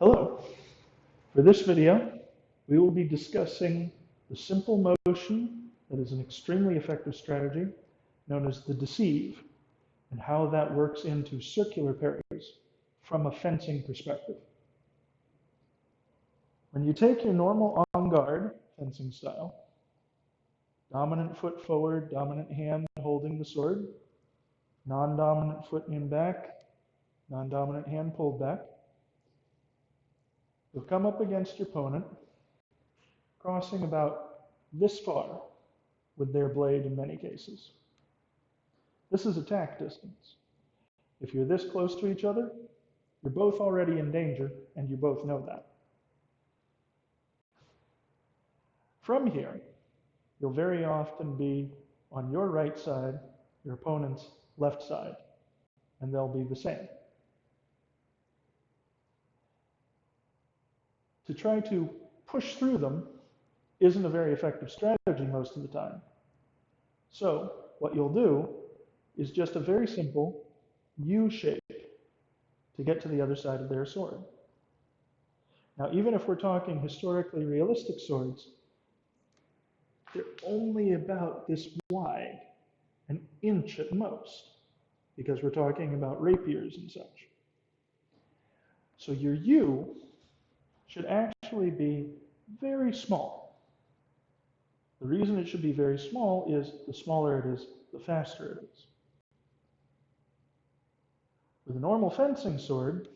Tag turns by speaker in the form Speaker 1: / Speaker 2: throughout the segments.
Speaker 1: Hello. For this video, we will be discussing the simple motion that is an extremely effective strategy known as the deceive and how that works into circular parries from a fencing perspective. When you take your normal en garde fencing style, dominant foot forward, dominant hand holding the sword, non-dominant foot in back, non-dominant hand pulled back, you'll come up against your opponent, crossing about this far with their blade in many cases. This is attack distance. If you're this close to each other, you're both already in danger, and you both know that. From here, you'll very often be on your right side, your opponent's left side, and they'll be the same. To try to push through them isn't a very effective strategy most of the time. So what you'll do is just a very simple U shape to get to the other side of their sword. Now, even if we're talking historically realistic swords, they're only about this wide, an inch at most, because we're talking about rapiers and such. So your U should actually be very small. The reason it should be very small is the smaller it is, the faster it is. With a normal fencing sword,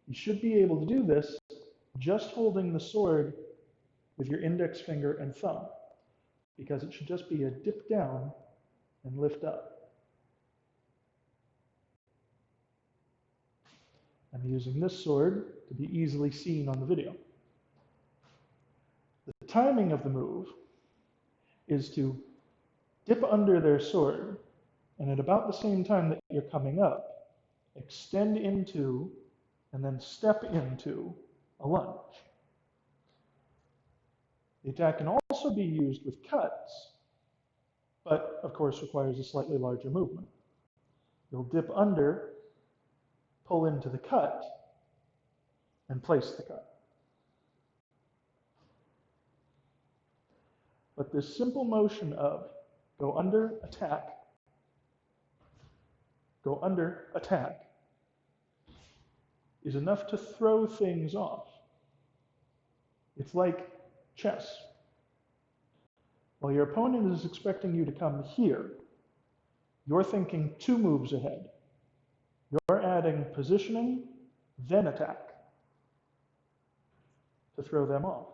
Speaker 1: you should be able to do this just holding the sword with your index finger and thumb, because it should just be a dip down and lift up. I'm using this sword to be easily seen on the video. The timing of the move is to dip under their sword, and at about the same time that you're coming up, extend into and then step into a lunge. The attack can also be used with cuts, but of course requires a slightly larger movement. You'll dip under, pull into the cut, and place the cut. But this simple motion of go under, attack, go under, attack, is enough to throw things off. It's like chess. While your opponent is expecting you to come here, you're thinking 2 moves ahead. You're adding positioning, then attack to throw them off.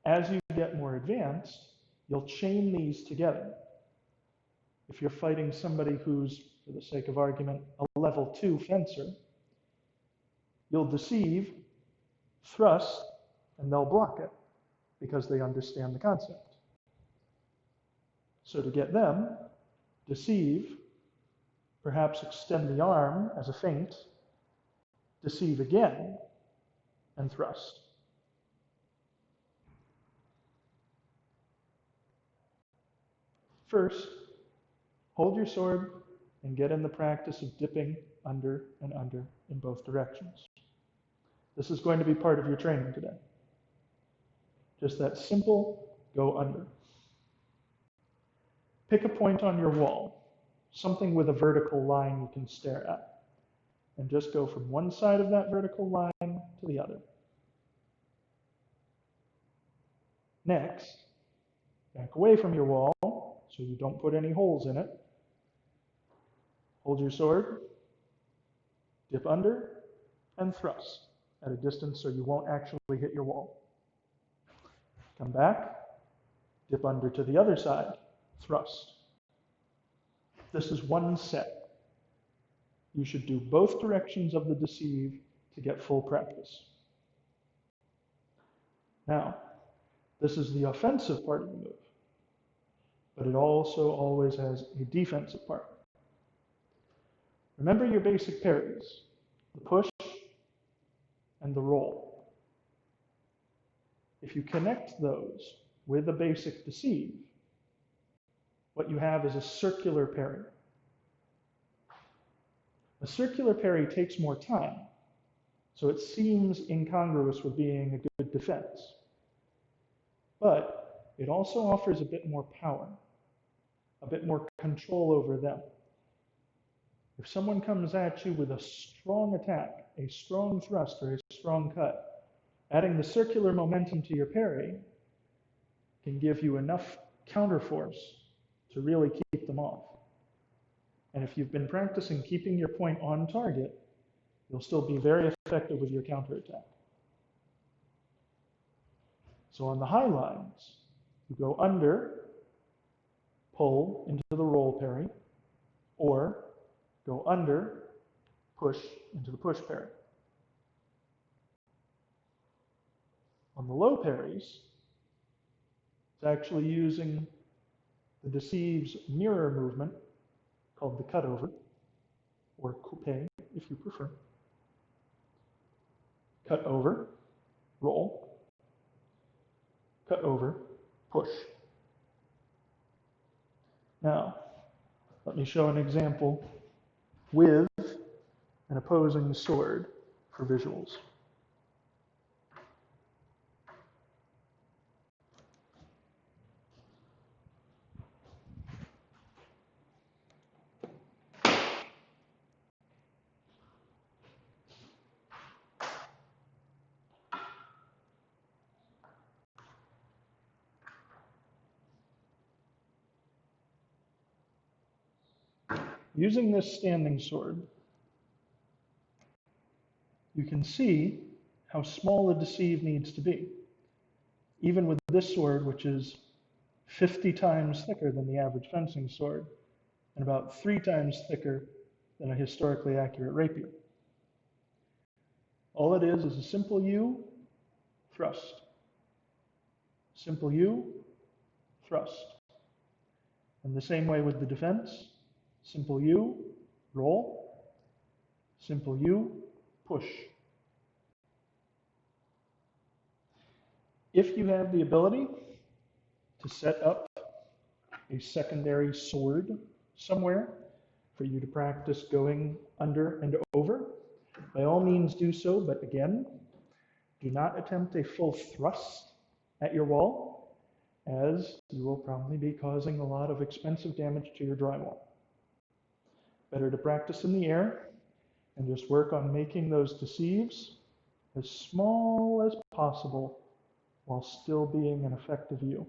Speaker 1: As you get more advanced, you'll chain these together. If you're fighting somebody who's, for the sake of argument, a level 2 fencer, you'll deceive, thrust, and they'll block it because they understand the concept. So to get them, deceive, perhaps extend the arm as a feint, deceive again, and thrust. First, hold your sword and get in the practice of dipping under and under in both directions. This is going to be part of your training today. Just that simple go under. Pick a point on your wall, something with a vertical line you can stare at, and just go from one side of that vertical line to the other. Next, back away from your wall so you don't put any holes in it. Hold your sword, dip under, and thrust at a distance so you won't actually hit your wall. Come back, dip under to the other side, thrust. This is one set. You should do both directions of the deceive to get full practice. Now, this is the offensive part of the move, but it also always has a defensive part. Remember your basic parries, the push and the roll. If you connect those with a basic deceive, what you have is a circular parry. A circular parry takes more time, So it seems incongruous with being a good defense. But it also offers a bit more power, a bit more control over them. If someone comes at you with a strong attack, a strong thrust, or a strong cut, adding the circular momentum to your parry can give you enough counterforce to really keep them off. And if you've been practicing keeping your point on target, you'll still be very effective with your counterattack. So on the high lines, you go under, pull into the roll parry, or go under, push into the push parry. On the low parries, it's actually using the Deceive's mirror movement called the cutover, or coupe if you prefer. Cut over, roll, cut over, push. Now, let me show an example with an opposing sword for visuals. Using this standing sword, you can see how small the deceive needs to be. Even with this sword, which is 50 times thicker than the average fencing sword, and about 3 times thicker than a historically accurate rapier. All it is a simple U, thrust. Simple U, thrust. And the same way with the defense, simple U, roll, simple U, push. If you have the ability to set up a secondary sword somewhere for you to practice going under and over, by all means do so, but again, do not attempt a full thrust at your wall, as you will probably be causing a lot of expensive damage to your drywall. Better to practice in the air and just work on making those deceives as small as possible while still being an effective U.